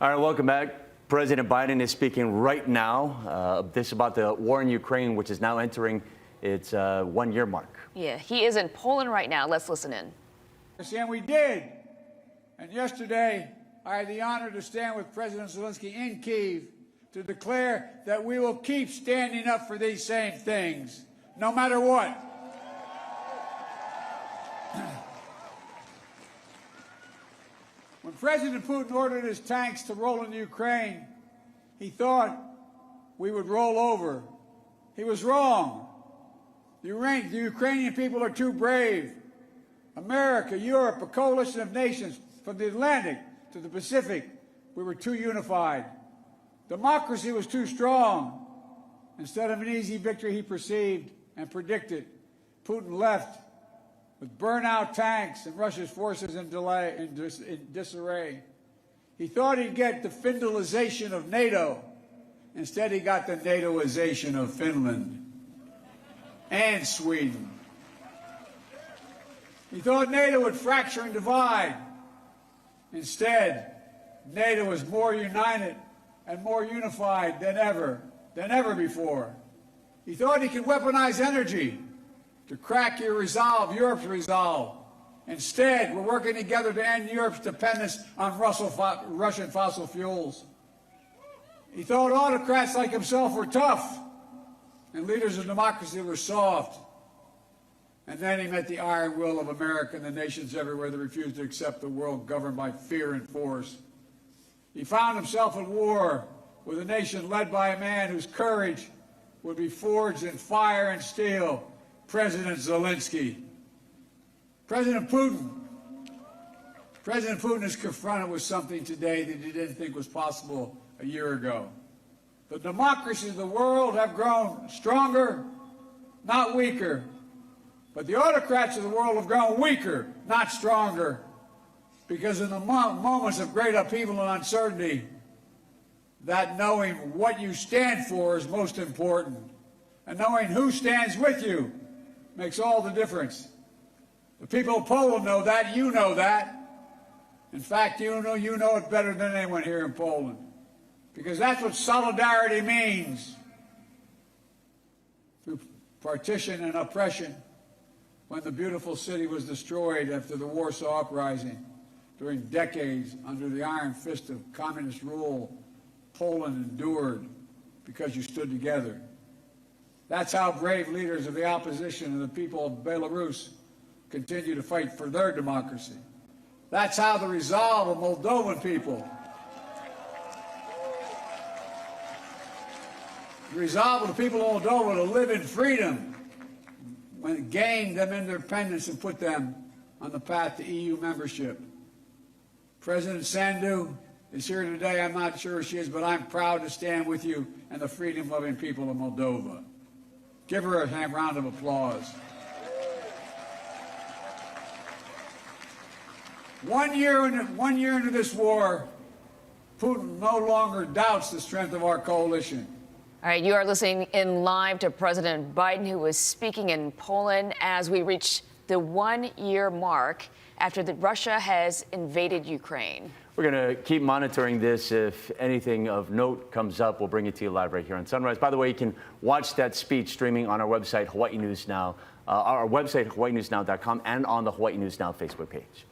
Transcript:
All right, welcome back. President Biden is speaking right now. This about the war in Ukraine, which is now entering its 1-year mark. Yeah, he is in Poland right now. Let's listen in. And we did. And yesterday, I had the honor to stand with President Zelensky in Kyiv to declare that we will keep standing up for these same things, no matter what. When President Putin ordered his tanks to roll into Ukraine, he thought we would roll over. He was wrong. The Ukrainian people are too brave. America, Europe, a coalition of nations from the Atlantic to the Pacific, we were too unified. Democracy was too strong. Instead of an easy victory he perceived and predicted, Putin left with burnout tanks and Russia's forces in disarray. He thought he'd get the Finlandization of NATO. Instead, he got the NATOization of Finland and Sweden. He thought NATO would fracture and divide. Instead, NATO is more united and more unified than ever before. He thought he could weaponize energy to crack your resolve, Europe's resolve. Instead, we're working together to end Europe's dependence on Russian fossil fuels. He thought autocrats like himself were tough and leaders of democracy were soft. And then he met the iron will of America and the nations everywhere that refused to accept the world governed by fear and force. He found himself at war with a nation led by a man whose courage would be forged in fire and steel, President Zelensky. President Putin is confronted with something today that he didn't think was possible a year ago. The democracies of the world have grown stronger, not weaker. But the autocrats of the world have grown weaker, not stronger. Because in the moments of great upheaval and uncertainty, that knowing what you stand for is most important. And knowing who stands with you makes all the difference. The people of Poland know that. You know that. In fact, you know it better than anyone here in Poland. Because that's what solidarity means. Through partition and oppression, when the beautiful city was destroyed after the Warsaw Uprising, during decades under the iron fist of communist rule, Poland endured because you stood together. That's how brave leaders of the opposition and the people of Belarus continue to fight for their democracy. That's how the resolve of Moldovan people, the resolve of the people of Moldova to live in freedom, when it gained them independence and put them on the path to EU membership. President Sandu is here today. I'm not sure she is, but I'm proud to stand with you and the freedom-loving people of Moldova. Give her a round of applause. 1 year into this war, Putin no longer doubts the strength of our coalition. All right, you are listening in live to President Biden, who was speaking in Poland as we reach the 1-year mark after Russia has invaded Ukraine. We're going to keep monitoring this. If anything of note comes up, we'll bring it to you live right here on Sunrise. By the way, you can watch that speech streaming on our website, Hawaii News Now, our website, hawaiinewsnow.com, and on the Hawaii News Now Facebook page.